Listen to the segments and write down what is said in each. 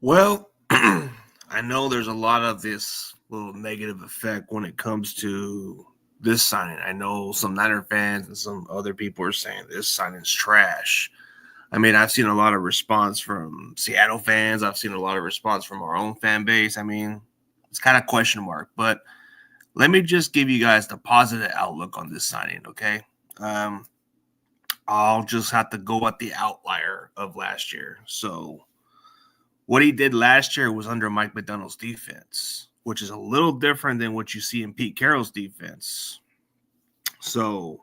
Well, I know there's a lot of this little negative effect when it comes to this signing. I know some Niner fans and some other people are saying this signing's trash. I mean, I've seen a lot of response from Seattle fans. I've seen a lot of response from our own fan base. I mean, it's kind of question mark, but let me just give you guys the positive outlook on this signing, okay? Um, I'll just have to go at the outlier of last year. So what he did last year was under Mike McDonald's defense, which is a little different than what you see in Pete Carroll's defense. So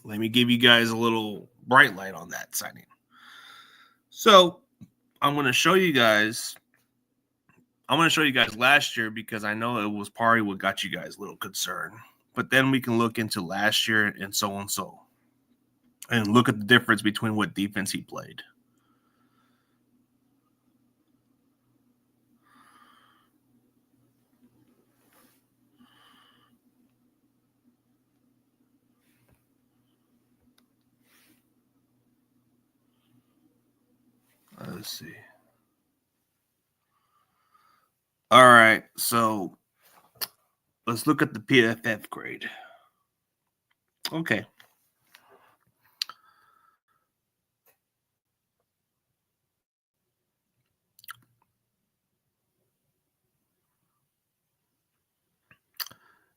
let me give you guys a little bright light on that signing. So I'm going to show you guys. I'm going to show you guys last year because I know it was probably what got you guys a little concerned. But then we can look into last year and so on so. And look at the difference between what defense he played. Let's see. All right, so let's look at the PFF grade. Okay.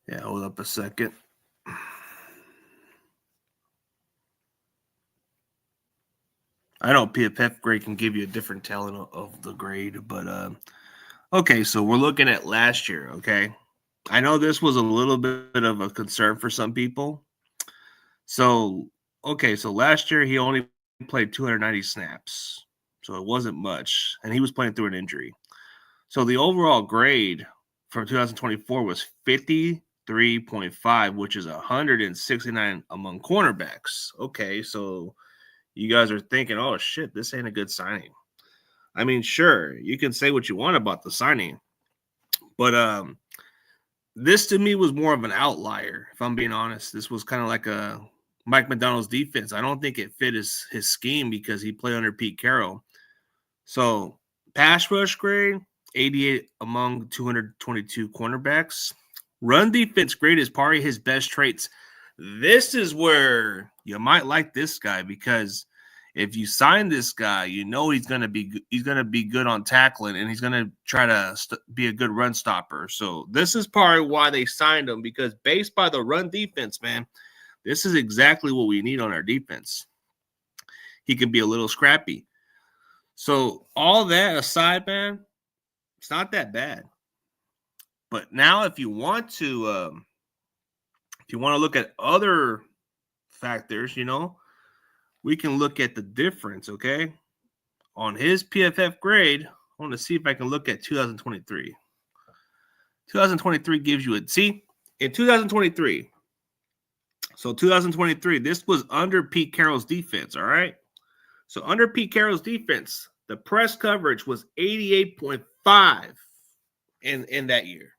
Yeah, hold up a second. I know PFF grade can give you a different telling of the grade, but okay, so we're looking at last year, okay? I know this was a little bit of a concern for some people. So, okay, so last year he only played 290 snaps. So it wasn't much, and he was playing through an injury. So the overall grade for 2024 was 53.5, which is 169 among cornerbacks. Okay, so you guys are thinking, oh shit, this ain't a good signing. I mean, sure, you can say what you want about the signing, but this to me was more of an outlier, if I'm being honest. This was kind of like a Mike McDonald's defense. I don't think it fit his scheme because he played under Pete Carroll. So pass rush grade, 88 among 222 cornerbacks. Run defense grade is probably his best traits. This is where you might like this guy because if you sign this guy, you know he's gonna be good on tackling and he's gonna try to be a good run stopper. So this is probably why they signed him because based by the run defense, man, this is exactly what we need on our defense. He can be a little scrappy. So all that aside, man, it's not that bad. But now, if you want to look at other factors, we can look at the difference. Okay, on his PFF grade, I want to see if I can look at 2023. 2023 gives you in 2023. So 2023, this was under Pete Carroll's defense. All right. So under Pete Carroll's defense, the press coverage was 88.5 in that year.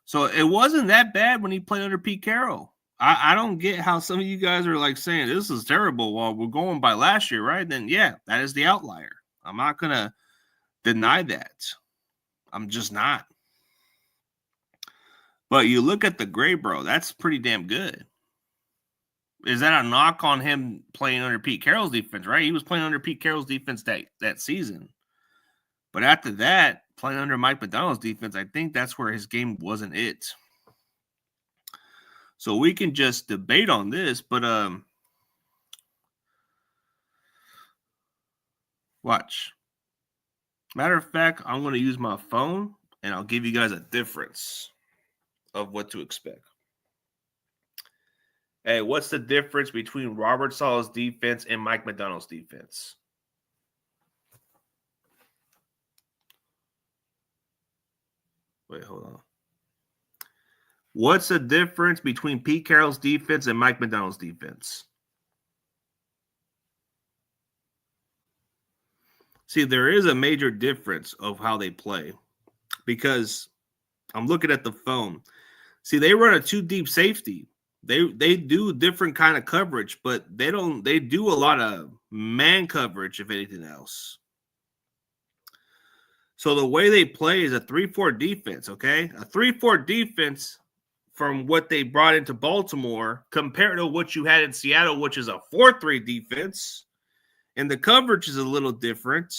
So it wasn't that bad when he played under Pete Carroll. I don't get how some of you guys are like saying this is terrible while we're going by last year, right? Then, yeah, that is the outlier. I'm not going to deny that. I'm just not. But you look at the grade, bro, that's pretty damn good. Is that a knock on him playing under Pete Carroll's defense, right? He was playing under Pete Carroll's defense that season. But after that, playing under Mike McDonald's defense, I think that's where his game wasn't it. So we can just debate on this, but watch. Matter of fact, I'm going to use my phone, and I'll give you guys a difference of what to expect. Hey, what's the difference between Robert Saleh's defense and Mike McDonald's defense? Wait, hold on. What's the difference between Pete Carroll's defense and Mike McDonald's defense? See, there is a major difference of how they play because I'm looking at the phone. See, they run a 2 deep safety. They do different kind of coverage, but they do a lot of man coverage, if anything else. So the way they play is a 3-4 defense, okay? A 3-4 defense from what they brought into Baltimore compared to what you had in Seattle, which is a 4-3 defense. And the coverage is a little different.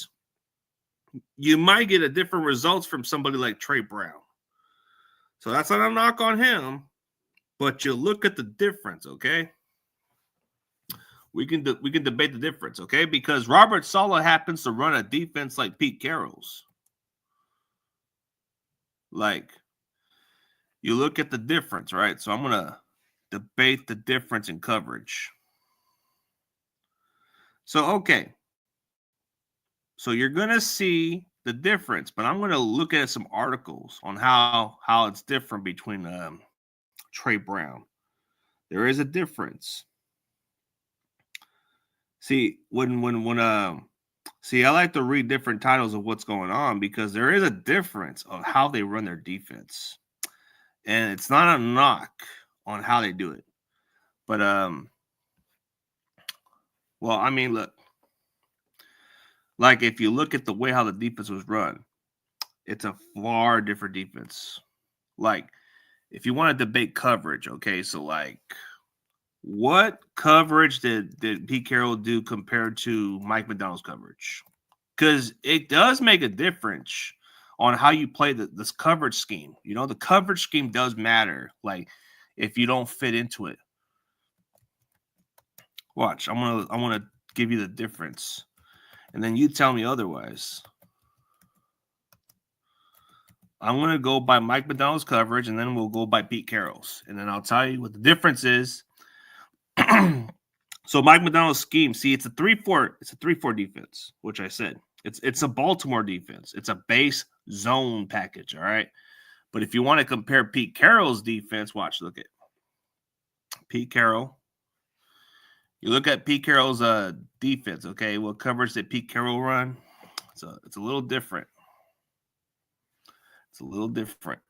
You might get a different results from somebody like Tre Brown. So that's not a knock on him, but you look at the difference, okay? We can debate the difference, okay? Because Robert Saleh happens to run a defense like Pete Carroll's. Like, you look at the difference, right? So I'm going to debate the difference in coverage. So, okay. So you're going to see the difference, but I'm going to look at some articles on how it's different between Tre Brown. There is a difference. See, I like to read different titles of what's going on because there is a difference of how they run their defense. And it's not a knock on how they do it. But well, I mean, look. Like if you look at the way how the defense was run, it's a far different defense. Like if you want to debate coverage, okay, so like what coverage did Pete Carroll do compared to Mike McDonald's coverage? Because it does make a difference on how you play this coverage scheme. You know, the coverage scheme does matter. Like if you don't fit into it. Watch, I'm gonna give you the difference. And then you tell me otherwise. I'm going to go by Mike McDonald's coverage, and then we'll go by Pete Carroll's. And then I'll tell you what the difference is. So Mike McDonald's scheme, see, it's a 3-4. It's a 3-4 defense, which I said. It's a Baltimore defense. It's a base zone package, all right? But if you want to compare Pete Carroll's defense, watch, look at Pete Carroll. You look at Pete Carroll's defense, okay? What coverage did Pete Carroll run? It's a little different. It's a little different.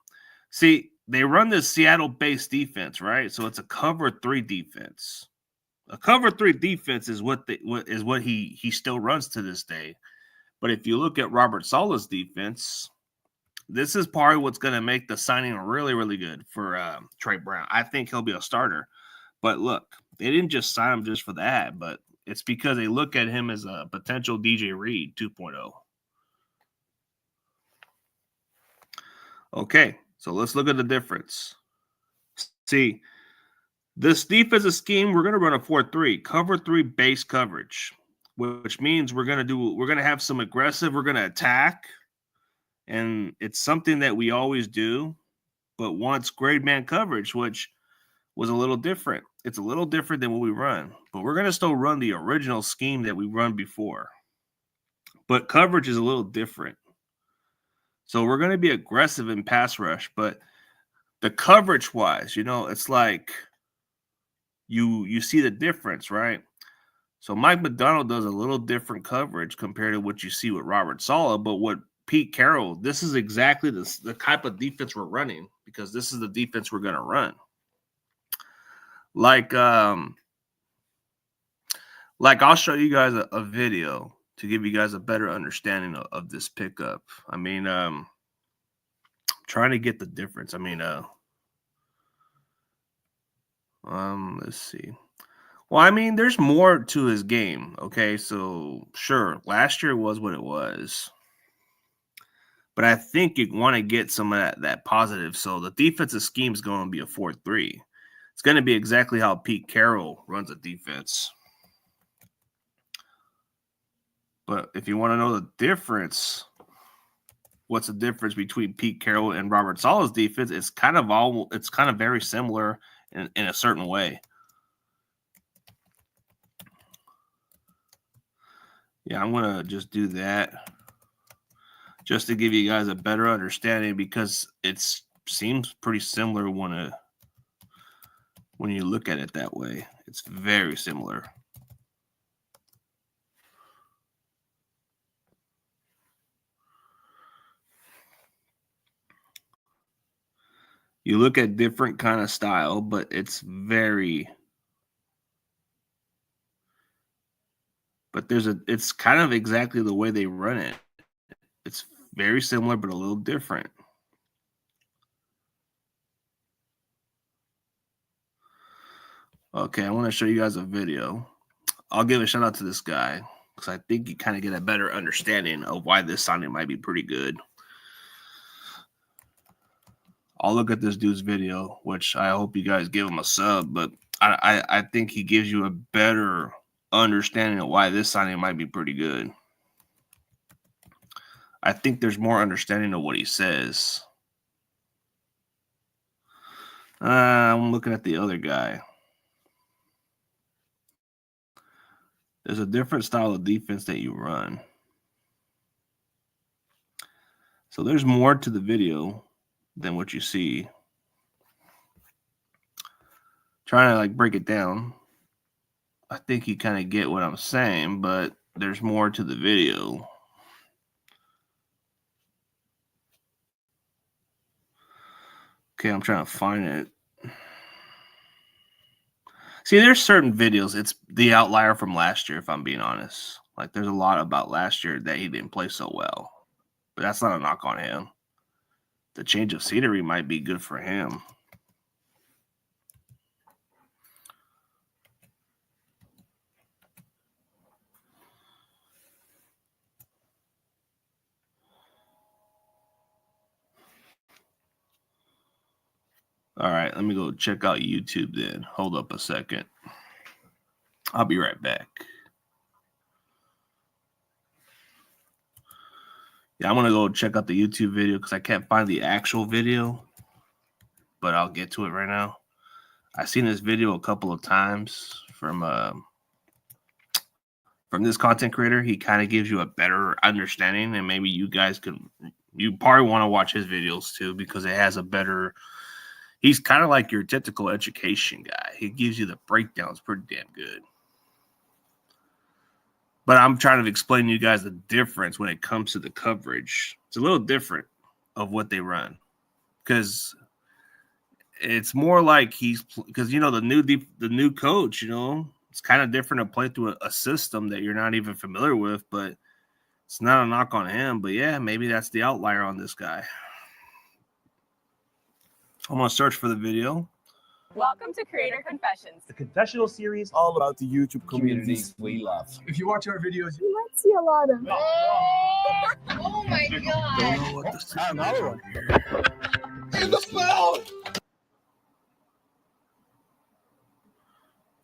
See, they run this Seattle-based defense, right? So it's a cover 3 defense. A cover 3 defense is what he still runs to this day. But if you look at Robert Saleh's defense, this is probably what's going to make the signing really, really good for Tre Brown. I think he'll be a starter. But look, they didn't just sign him just for that, but it's because they look at him as a potential DJ Reed 2.0. Okay, so let's look at the difference. See, this defensive scheme, we're going to run a 4-3, cover 3 base coverage, which means we're going to have some aggressive, we're going to attack, and it's something that we always do, but once grade man coverage, which was a little different. It's a little different than what we run, but we're going to still run the original scheme that we run before. But coverage is a little different. So we're going to be aggressive in pass rush, but the coverage wise, you know, it's like you see the difference, right? So Mike McDonald does a little different coverage compared to what you see with Robert Saleh, but what Pete Carroll, this is exactly the type of defense we're running because this is the defense we're going to run. Like I'll show you guys a video to give you guys a better understanding of this pickup. I mean, trying to get the difference. I mean, let's see. Well, I mean, there's more to his game. Okay, so sure, last year was what it was, but I think you want to get some of that positive. So the defensive scheme is going to be a 4-3. It's going to be exactly how Pete Carroll runs a defense. But if you want to know the difference, what's the difference between Pete Carroll and Robert Saleh's defense? It's kind of very similar in a certain way. Yeah, I'm going to just do that just to give you guys a better understanding because it seems pretty similar when you look at it that way. It's very similar. You look at different kind of style, but it's kind of exactly the way they run it. It's Very similar, but a little different. Okay, I want to show you guys a video. I'll give a shout out to this guy because I think you kind of get a better understanding of why this signing might be pretty good. I'll look at this dude's video, which I hope you guys give him a sub, but I think he gives you a better understanding of why this signing might be pretty good. I think there's more understanding of what he says. I'm looking at the other guy. There's a different style of defense that you run. So there's more to the video than what you see. Trying to like break it down. I think you kind of get what I'm saying, but there's more to the video. Okay, I'm trying to find it. See, there's certain videos. It's the outlier from last year, if I'm being honest. Like, there's a lot about last year that he didn't play so well. But that's not a knock on him. The change of scenery might be good for him. All right, let me go check out YouTube then. Hold up a second. I'll be right back. Yeah, I'm going to go check out the YouTube video because I can't find the actual video, but I'll get to it right now. I've seen this video a couple of times from this content creator. He kind of gives you a better understanding, and maybe you guys you probably want to watch his videos too because it has a better. He's kind of like your typical education guy. He gives you the breakdowns pretty damn good. But I'm trying to explain to you guys the difference when it comes to the coverage. It's a little different of what they run. Because it's more like because, you know, the new coach, you know, it's kind of different to play through a system that you're not even familiar with. But it's not a knock on him. But, yeah, maybe that's the outlier on this guy. I'm going to search for the video. Welcome to Creator Confessions, the confessional series all about the YouTube communities we love. If you watch our videos, you might see a lot of. Oh my God! Don't know what this is. Another one. In the spell.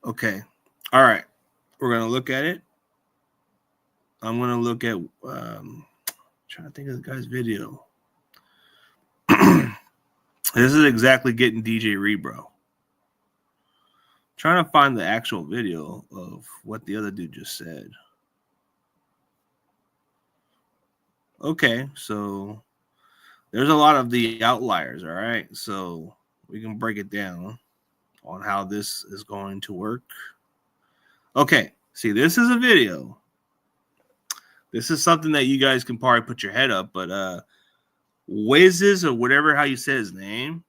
Okay. All right. We're gonna look at it. I'm gonna look at. Trying to think of the guy's video. This is exactly getting DJ Rebro. Trying to find the actual video of what the other dude just said. Okay, so there's a lot of the outliers, all right? So we can break it down on how this is going to work. Okay, see, this is a video. This is something that you guys can probably put your head up, but Wizes or whatever how you say his name,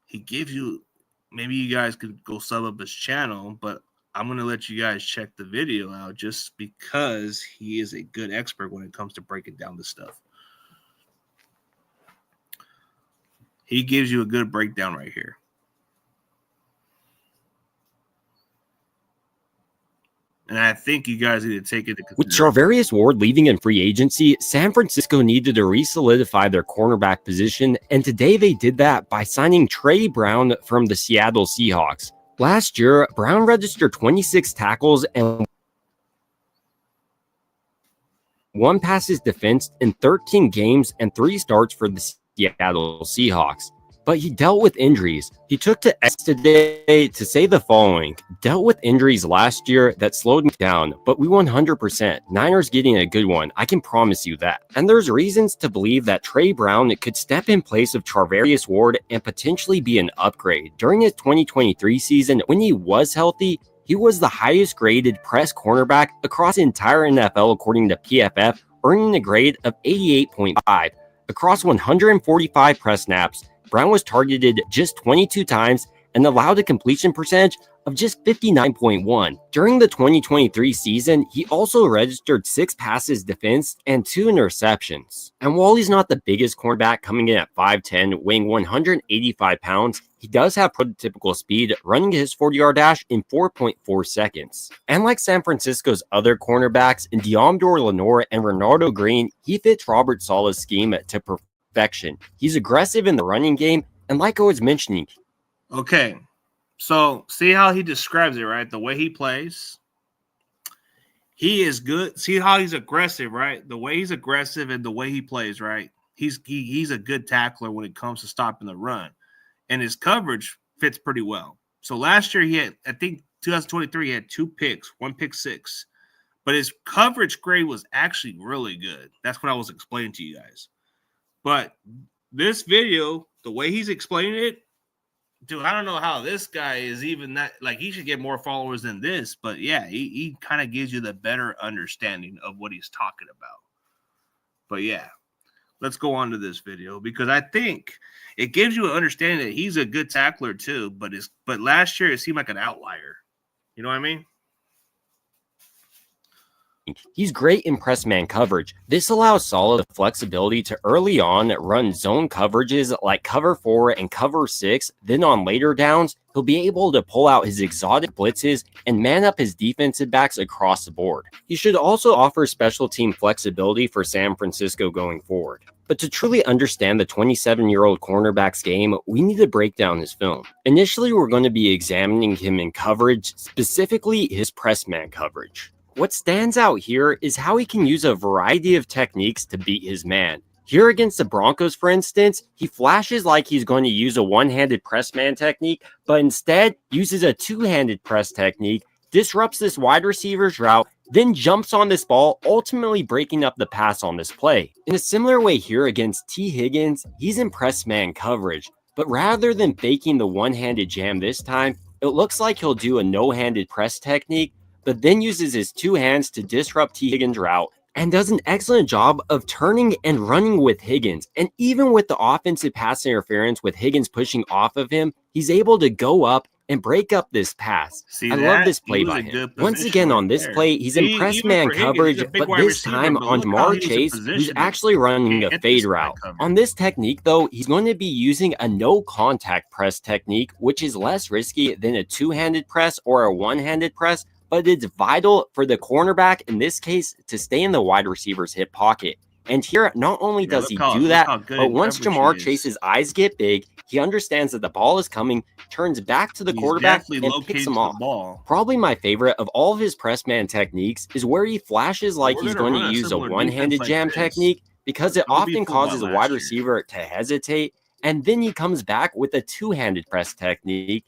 he gives you, maybe you guys could go sub up his channel, but I'm going to let you guys check the video out just because he is a good expert when it comes to breaking down this stuff. He gives you a good breakdown right here. And I think you guys need to take it into consideration. With Charvarius Ward leaving in free agency, San Francisco needed to re-solidify their cornerback position, and today they did that by signing Tre Brown from the Seattle Seahawks. Last year, Brown registered 26 tackles and 1 passes defense in 13 games and 3 starts for the Seattle Seahawks. But he dealt with injuries. He took to X today to say the following: dealt with injuries last year that slowed me down, but we won 100%. Niners getting a good one, I can promise you that. And there's reasons to believe that Tre Brown could step in place of Charvarius Ward and potentially be an upgrade. During his 2023 season, when he was healthy, he was the highest graded press cornerback across the entire NFL according to PFF, earning a grade of 88.5. Across 145 press snaps, Brown was targeted just 22 times and allowed a completion percentage of just 59.1. During the 2023 season, he also registered 6 passes defensed and 2 interceptions. And while he's not the biggest cornerback, coming in at 5'10", weighing 185 pounds, he does have prototypical speed, running his 40-yard dash in 4.4 seconds. And like San Francisco's other cornerbacks, in Deommodore Lenoir and Renardo Green, he fits Robert Saleh's scheme to perfection. He's aggressive in the running game, and like I was mentioning. Okay, so see how he describes it, right? The way he plays. He is good. See how he's aggressive, right? The way he's aggressive and the way he plays, right? He's a good tackler when it comes to stopping the run. And his coverage fits pretty well. So last year he had, I think 2023, he had 2 picks, 1 pick 6. But his coverage grade was actually really good. That's what I was explaining to you guys. But this video, the way he's explaining it, dude, I don't know how this guy is even that, like, he should get more followers than this. But yeah, he kind of gives you the better understanding of what he's talking about. But yeah, let's go on to this video because I think it gives you an understanding that he's a good tackler too, but last year it seemed like an outlier. You know what I mean? He's great in press man coverage. This allows Saleh the flexibility to early on run zone coverages like cover 4 and cover 6. Then on later downs, he'll be able to pull out his exotic blitzes and man up his defensive backs across the board. He should also offer special team flexibility for San Francisco going forward. But to truly understand the 27-year-old cornerback's game, we need to break down his film. Initially, we're going to be examining him in coverage, specifically his press man coverage. What stands out here is how he can use a variety of techniques to beat his man. Here against the Broncos, for instance, he flashes like he's going to use a one-handed press man technique, but instead uses a two-handed press technique, disrupts this wide receiver's route, then jumps on this ball, ultimately breaking up the pass on this play. In a similar way here against T. Higgins, he's in press man coverage, but rather than faking the one-handed jam this time, it looks like he'll do a no-handed press technique, but then uses his 2 hands to disrupt T. Higgins' route and does an excellent job of turning and running with Higgins. And even with the offensive pass interference with Higgins pushing off of him, he's able to go up and break up this pass. I love this play by him. Once again on this play, he's in press man coverage, but this time on Jamar Chase, who's actually running a fade route. On this technique, though, he's going to be using a no-contact press technique, which is less risky than a two-handed press or a one-handed press, but it's vital for the cornerback, in this case, to stay in the wide receiver's hip pocket. And here, not only does he do that, but once Jamar Chase's eyes get big, he understands that the ball is coming, turns back to the quarterback, and picks him off. Probably my favorite of all of his press man techniques is where he flashes like he's going to use a one-handed jam technique, because it often causes a wide receiver to hesitate, and then he comes back with a two-handed press technique.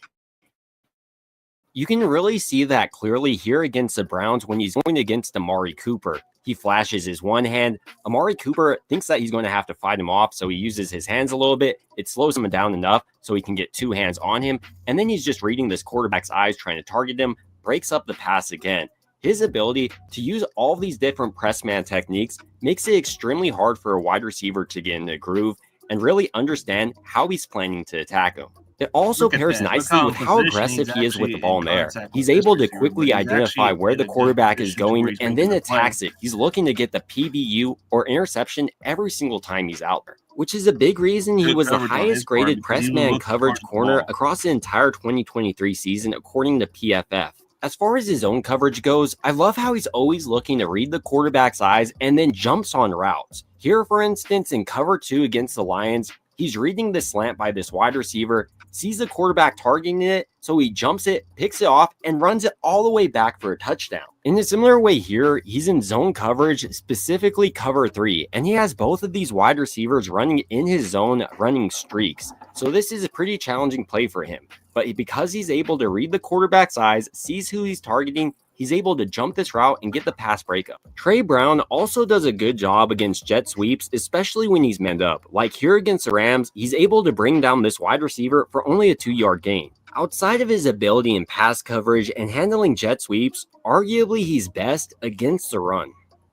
You can really see that clearly here against the Browns when he's going against Amari Cooper. He flashes his one hand. Amari Cooper thinks that he's going to have to fight him off, so he uses his hands a little bit. It slows him down enough so he can get 2 hands on him, and then he's just reading this quarterback's eyes, trying to target him, breaks up the pass again. His ability to use all these different press man techniques makes it extremely hard for a wide receiver to get in a groove and really understand how he's planning to attack him. It also pairs nicely with how aggressive he is with the ball in the air. He's able to quickly identify where the quarterback is going and then attacks it. He's looking to get the PBU or interception every single time he's out there, which is a big reason he was the highest graded press man coverage corner across the entire 2023 season, according to PFF. As far as his own coverage goes, I love how he's always looking to read the quarterback's eyes and then jumps on routes. Here, for instance, in cover 2 against the Lions, he's reading the slant by this wide receiver, sees the quarterback targeting it, so he jumps it, picks it off, and runs it all the way back for a touchdown. In a similar way here, he's in zone coverage, specifically cover 3, and he has both of these wide receivers running in his zone, running streaks. So this is a pretty challenging play for him. But because he's able to read the quarterback's eyes, sees who he's targeting, he's able to jump this route and get the pass breakup. Tre Brown also does a good job against jet sweeps, especially when he's manned up. Like here against the Rams, he's able to bring down this wide receiver for only a 2-yard gain. Outside of his ability in pass coverage and handling jet sweeps, arguably he's best against the run.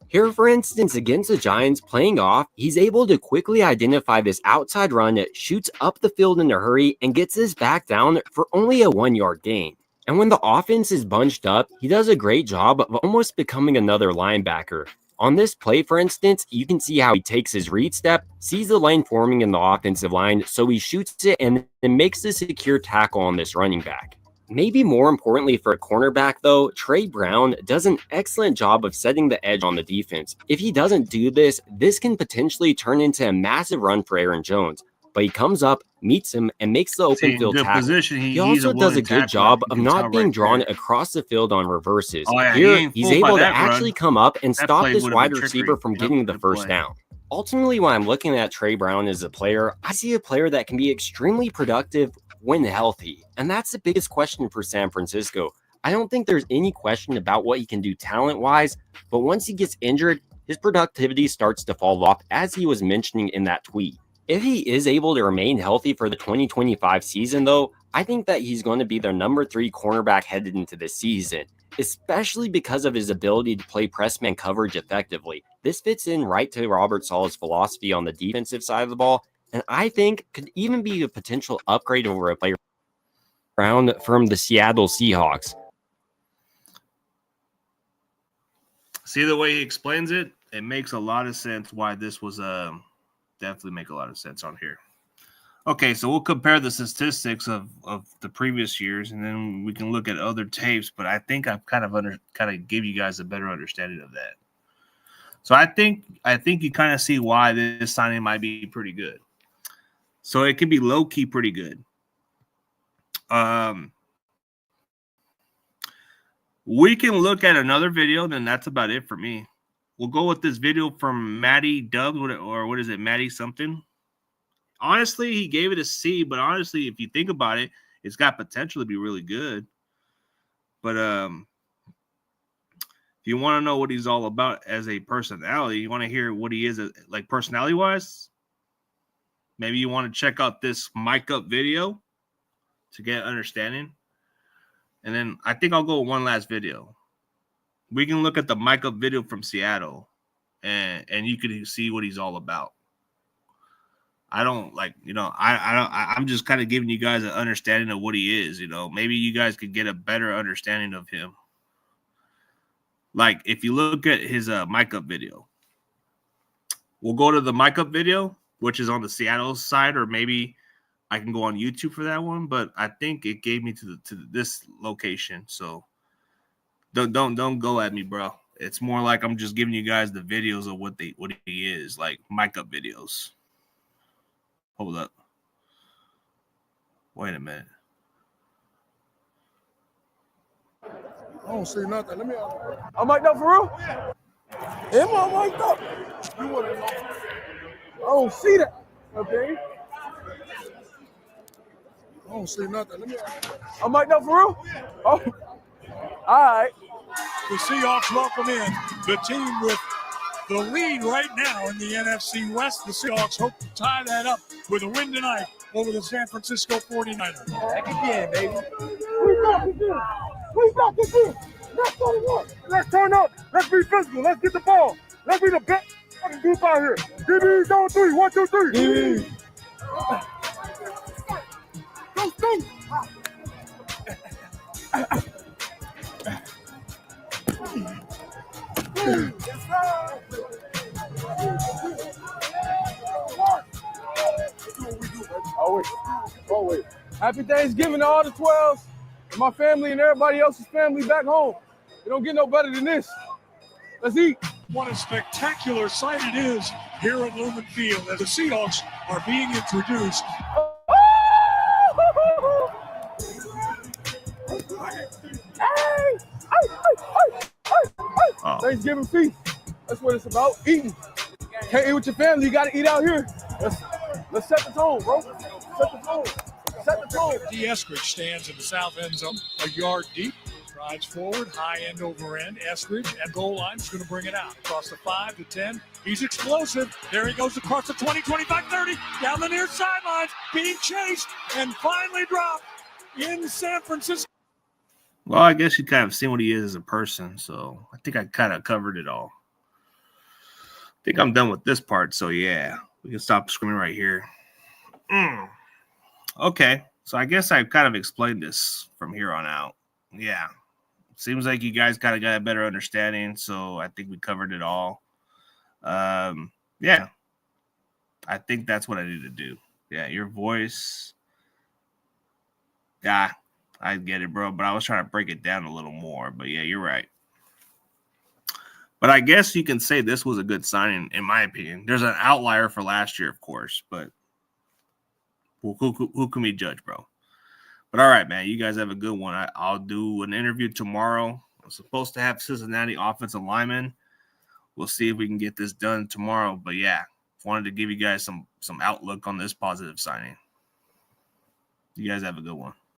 Here, for instance, against the Giants playing off, he's able to quickly identify this outside run that shoots up the field in a hurry and gets this back down for only a 1-yard gain. And when the offense is bunched up, he does a great job of almost becoming another linebacker. On this play, for instance, you can see how he takes his read step, sees the lane forming in the offensive line, so he shoots it and then makes the secure tackle on this running back. Maybe more importantly for a cornerback, though, Tre Brown does an excellent job of setting the edge on the defense. If he doesn't do this, this can potentially turn into a massive run for Aaron Jones. But he comes up, meets him, and makes the open field good tackle. position. He He's also a does a willing good tackler. job You of can not tell being right drawn there. across the field on reverses. Oh, yeah, he Here, ain't he's fooled by able to that run. actually come up and That stop play this would've wide been receiver trickery. from Yep, getting the good first play. down. Ultimately, when I'm looking at Tre Brown as a player, I see a player that can be extremely productive when healthy. And that's the biggest question for San Francisco. I don't think there's any question about what he can do talent-wise, but once he gets injured, his productivity starts to fall off, as he was mentioning in that tweet. If he is able to remain healthy for the 2025 season, though, I think that he's going to be their number 3 cornerback headed into this season, especially because of his ability to play press man coverage effectively. This fits in right to Robert Saleh's philosophy on the defensive side of the ball, and I think could even be a potential upgrade over a player Brown from the Seattle Seahawks. See the way he explains it? It makes a lot of sense why this was definitely make a lot of sense on here. Okay, so we'll compare the statistics of the previous years, and then we can look at other tapes. But I think I've kind of give you guys a better understanding of that. So I think you kind of see why this signing might be pretty good. So it can be low key pretty good. We can look at another video, then that's about it for me. We'll go with this video from Matty Dubs, or what is it, Matty something? Honestly, he gave it a C, but honestly, if you think about it, it's got potential to be really good. But if you want to know what he's all about as a personality, you want to hear what he is like personality-wise, maybe you want to check out this mic up video to get understanding. And then I think I'll go with one last video. We can look at the mic up video from Seattle, and you can see what he's all about. I don't I'm just kind of giving you guys an understanding of what he is. Maybe you guys could get a better understanding of him. Like if you look at his mic up video, we'll go to the mic up video, which is on the Seattle side, or maybe I can go on YouTube for that one, but I think it gave me to this location. So don't go at me, bro. It's more like I'm just giving you guys the videos of what he is, like mic up videos. Hold up. Wait a minute. I don't see nothing. I'm mic'd up for real? Am I mic'd up? You want to know? I don't see that. Okay. I don't see nothing. I'm mic'd up for real? Oh. All right. The Seahawks welcome in the team with the lead right now in the NFC West. The Seahawks hope to tie that up with a win tonight over the San Francisco 49ers. Back again, baby. We back again. We back again. Let's turn it up. Let's turn up. Let's be physical. Let's get the ball. Let's be the best fucking group out here. DBs on 3. 1, 2, 3. DBs. Go, go. Always. Happy Thanksgiving to all the 12s, and my family and everybody else's family back home. It don't get no better than this. Let's eat. What a spectacular sight it is here at Lumen Field as the Seahawks are being introduced. Thanksgiving feast. That's what it's about, eating. Can't eat with your family, you gotta eat out here. Let's set the tone, bro. Set the tone. Set the tone. D. Eskridge stands in the south end zone, a yard deep. Drives forward, high end over end. Eskridge at goal line is going to bring it out. Across the 5 to 10. He's explosive. There he goes across the 20, 25, 30. Down the near sidelines. Being chased and finally dropped in San Francisco. Well, I guess you kind of seen what he is as a person. So I think I kind of covered it all. I think I'm done with this part. So yeah, we can stop screaming right here. Okay. So I guess I've kind of explained this from here on out. yeah, seems like you guys kind of got a better understanding. So I think we covered it all. Yeah, I think that's what I need to do. Yeah, your voice. Yeah, I get it, bro. But I was trying to break it down a little more. But yeah, you're right. But I guess you can say this was a good signing, in my opinion. There's an outlier for last year, of course, but who can we judge, bro? But all right, man, you guys have a good one. I'll do an interview tomorrow. I'm supposed to have Cincinnati offensive linemen. We'll see if we can get this done tomorrow. But yeah, wanted to give you guys some outlook on this positive signing. You guys have a good one.